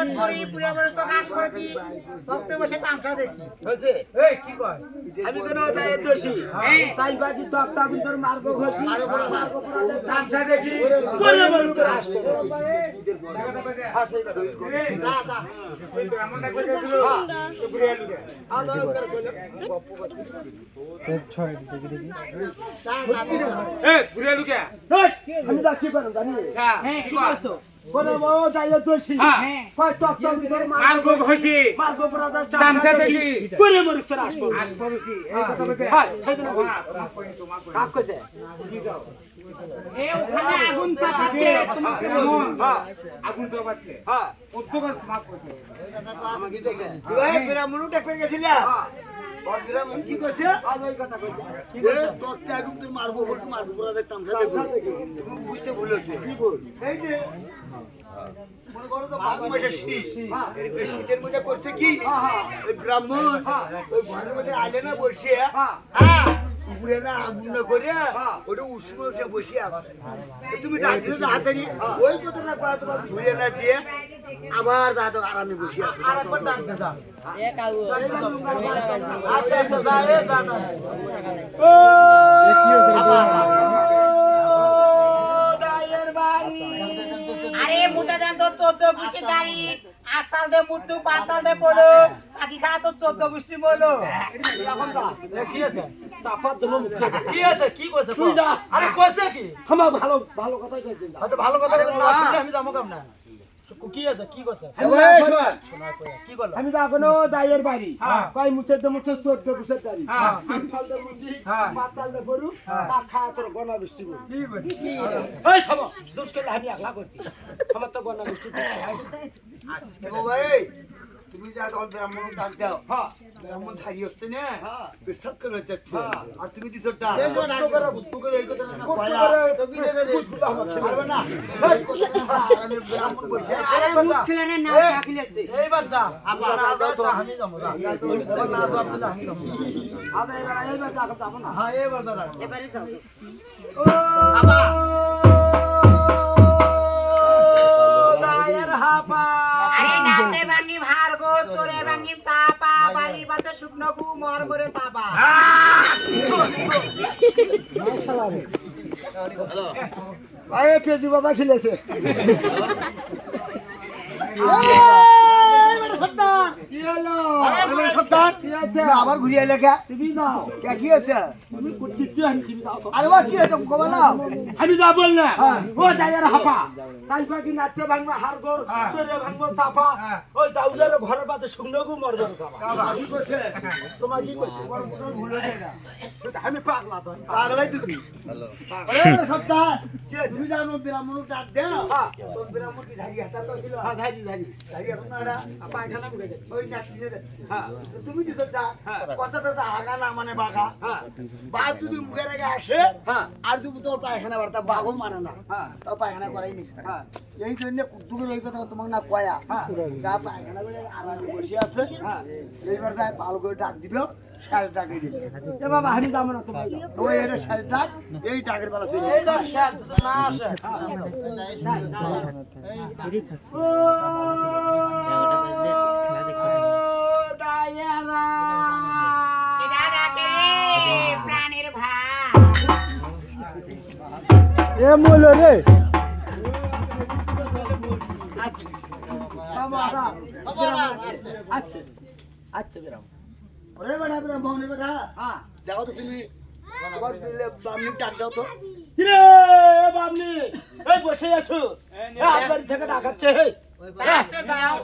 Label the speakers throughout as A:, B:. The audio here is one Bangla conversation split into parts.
A: হঠাৎ করে পুরে বলে তো কাজ করেছি তখন বসে তামসা দেখি
B: হয়েছে
C: এই কি কয়
B: আমি কোন দায়ের দোষী তাই বাকি তক্তা ভিতর মার্গ ঘষি তামসা দেখি পরে বল তোর আসবে হ্যাঁ সেই কথা
A: যা যা
C: ওই ব্রাহ্মণটা কই গেছিল তো ঘুরে এলু রে
B: আদা করে কইলে
A: যা
C: এই ঘুরে এলু কে
B: আমি যা কি করব জানি
C: হ্যাঁ কি কইছো
B: বলে ও দায়ের দোষী
C: হ্যাঁ
B: কয় তক্তা ভিতর
C: মার্গ ঘষি
B: মার্গ পরাদা
C: তামসা দেখি
B: পরে মর তোর আসবে
C: আসবরছি এই কথা বলতে
B: হ্যাঁ সেই দিন
C: মাফ কই তো মাফ কই
B: কাক কইছে
A: এই ওখানে আগুন তাপাচ্ছে তোমার কেমন
C: আগুন তো বাজছে
B: হ্যাঁ
C: উদ্যোগ মাফ কইছে
B: আমাকে দেখে
D: ভাই বিরামনু দেখবে গেছিলা বদ্রামন কি কইছে
B: আজ ওই কথা কইছে
D: এ তোরতে আগুন তুই মারবো পুরা দেখতাম তুমি বুঝতে ভুল হচ্ছে
B: কি বল
D: এই যে মনে করো তো বাঘ মাসে শীত এই শীতের মধ্যে করছে কি ওই ব্রাহ্মণ ওই ঘরের মধ্যে আলে না বসে হ্যাঁ উপরে না আগুন না করে ওটা উষ্ণ উঠে বসে আছে তো তুমি ডাক দিও হাতারি ওই কথাটা কয়া তোমার ঘুরে না দিয়ে আবার দাদা আরামে বসে আছে
C: আরেকবার ডাক দে যা
D: আচ্ছা তো যায় দাদা
A: আরে মুটা দেন তো 14 গুষ্টি দাড়ি আসাল দে মুটু পাতাল দে বলো কাকি খা তো 14 গুষ্টি বলো
B: এখন যা
C: কি আছে
B: চাপাত দেবো মুছে
C: কি আছে কি কইছে
B: তুই যা।
C: আরে কইছে কি
B: আমার ভালো ভালো কথাই কইছিস
C: হয়তো ভালো কথা বলে না শুনলে আমি যাবো কেমন কি আছে কি কইছে শোনা কই কি বললো
B: আমি যা কোনো দায়ের বাড়ি
C: হ্যাঁ।
B: কই মুছে দে মুছে 14 গুছের দাড়ি
C: হ্যাঁ।
B: আসাল দে মুছি
C: হ্যাঁ।
B: পাতাল দে গরু তা খা তোর গনা বৃষ্টি বল
C: কি কইছে
B: এই থামো দুষ করলে আমি একলা করছি আমার তো গনা বৃষ্টি
D: ভাই তুমি যা তখন ব্রাহ্মণ ডাক দাও
B: হ্যাঁ
D: ব্রাহ্মণ থাকি হচ্ছে না
B: হ্যাঁ।
D: পেশাব করে যাচ্ছে
B: হ্যাঁ।
D: আর তুমি দিছো ডাক
A: দেশো ডাক
D: করে বুদ্ধ করে এই কথা না
B: কত
D: কয়া
B: করে বুঝগুলো আমার ছেলে
D: পারবে না এই কথা না আমি ব্রাহ্মণ বলছি
A: আরে মুখ খেলে না চা খেলেছে
C: এই বাচ্চা
D: আবার
C: না
D: দাও তো।
C: আমি যাবো না না যাবো আমি যাবো
B: আদা এবার এইবার যা যাব না
C: হ্যাঁ এই বাচ্চা
A: এবারে যাও
B: আবার দায়ের হাপা
A: আরে নাতে ভাঙি ভার্গো চোরে ভাঙি তাপা বাড়ি বাতে শুকনো গু মর করে তাপা
B: ভাই কেজি বাবা খেলেছে কি হলো
D: সন্তান
B: কি আছে
D: আবার ঘুরে এলে কে
B: তুমি দাও
D: কি আছে
B: তুমি কুচিচ্ছি আমি চিবি দাও তো।
D: আরে বাবা কি আছে কবে না
B: আমি যা বল না ও দায়ের হাপা তাই কয় কি নাচতে ভাঙবা হারগর চরে ভাঙবো তাপা ওই জাউলের ঘরের পাশে শুকনো গু মরবে তাপা কি কইছে তোমার কি কইছে
D: ভুল হয়ে গেল
B: আমি পাগলা তো
D: পাগলাই তুমি আরে সন্তান কি তুমি জানো ব্রাহ্মণ ডাক দাও তোর ব্রাহ্মণ কি ধারি হাতা তো ছিল
B: হ্যাঁ ধারি ধারি
D: ধারি এখন না এটা
B: পায়খানা মুখে যাচ্ছে
D: ওই নাচতে যাচ্ছে
B: হ্যাঁ
D: তুমি দিছো তা কথাটা তো আগা না মানে বাঘা
B: হ্যাঁ
D: বাঘ যদি মুখের আগে আসে
B: হ্যাঁ
D: আর তুমি তোমার পায়খানা বাড়তা বাঘও মানে না
B: হ্যাঁ
D: তাও পায়খানা করাইনি
B: হ্যাঁ
D: এই জন্য কুদ্দুকের ওই কথা তোমাকে না কয়া
B: হ্যাঁ।
D: যা পায়খানা করে আরামে বসে আছে
B: হ্যাঁ।
D: এইবার তাই ভালো করে ডাক দিল শেষ ডাকে দিল
B: এ বাবা আমি যাবো না তোমার
D: ওই এটা শেষ ডাক এই ডাকের বেলা চলে
C: এই ডাক শেষ যদি না আসে
A: এটা ডাকে রে প্রাণের ভাই
B: এ মূল রে
D: আচ্ছা
B: আচ্ছা আচ্ছা বেরাম
D: ওরে বেটা বেটা মনে বেটা
B: হ্যাঁ
D: দেখো তো তুমি আবার দিলে বামনি ডাক দাও তো
B: কিরে বাবনি এই বসে আছো আজবাড়ি থেকে ডাকাচ্ছে
A: আচ্ছা যাও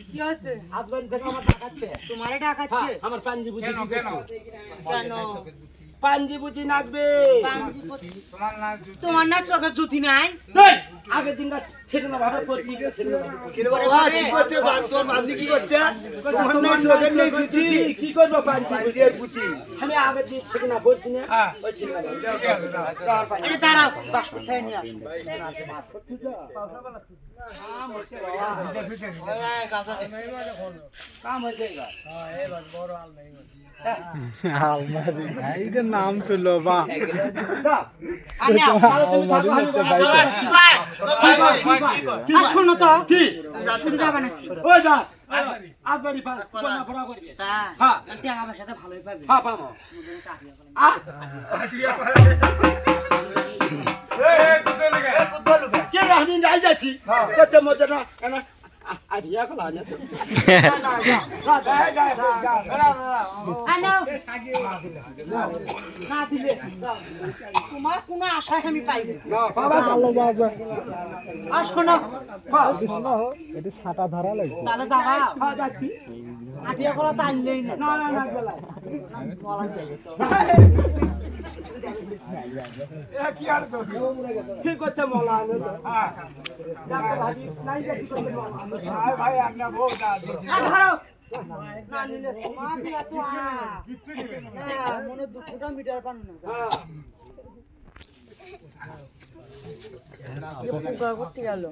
B: কি হচ্ছে আজবাড়ি থেকে আমার ডাকাচ্ছে
A: তোমারে ডাকাচ্ছে
B: আমার পাঞ্জি বুঝি
C: কেন
A: কেন
B: পাঞ্জি বুঝি নাকবে
C: তোমার না
A: তোমার না চোখের জুতি নাই
B: এই আগে দিন ছেড়ে না ভাবে পড়ছি ছেড়ে না
D: কি রে বাবা কি করছে তোর বামনি কি করছে তোমার না চোখের নেই ছুটি
B: কি করবো পাঞ্জি বুঝি
D: দিয়ে পুচি
B: আমি আগে দিয়ে ছেড়ে না বলছি না
C: হ্যাঁ
B: ওই ছেড়ে না
A: আরে দাঁড়াও বাস কোথায় নিয়ে আসো
B: কাম হয়েছে
E: আলমারি এইটার নাম ছিল বা
A: আমি আসো তুমি থাকো আমি
C: আর শোনো তো
B: কি
A: শুধু যাবে না
B: ওই যা আজবাড়ি পা কোনা পড়া করবি
A: তা
B: হ্যাঁ
A: তুই আমার সাথে ভালোই পাবি
B: হ্যাঁ পাবো কে রাহনি যাই যাচ্ছি কত মজা না না আড়িয়া কলা না তো
A: আনো না দিলে তোমার কোনো আশায় আমি পাই না
B: না বাবা ভালো বাবা
A: আর শোনো
E: এটা ছাতা ধরা লাগবে
A: তাহলে যাবা
B: হ্যাঁ যাচ্ছি
A: আটিয়া করা তো আনলেই না
B: না না না গেলা কি করছে মলা আনো দেখো ভাবি নাই দেখি করছে মলা
A: আর ধরো না নিলে তোমার এত মনে দুঃখটা মিটার পান না
B: হ্যাঁ
A: করতে গেল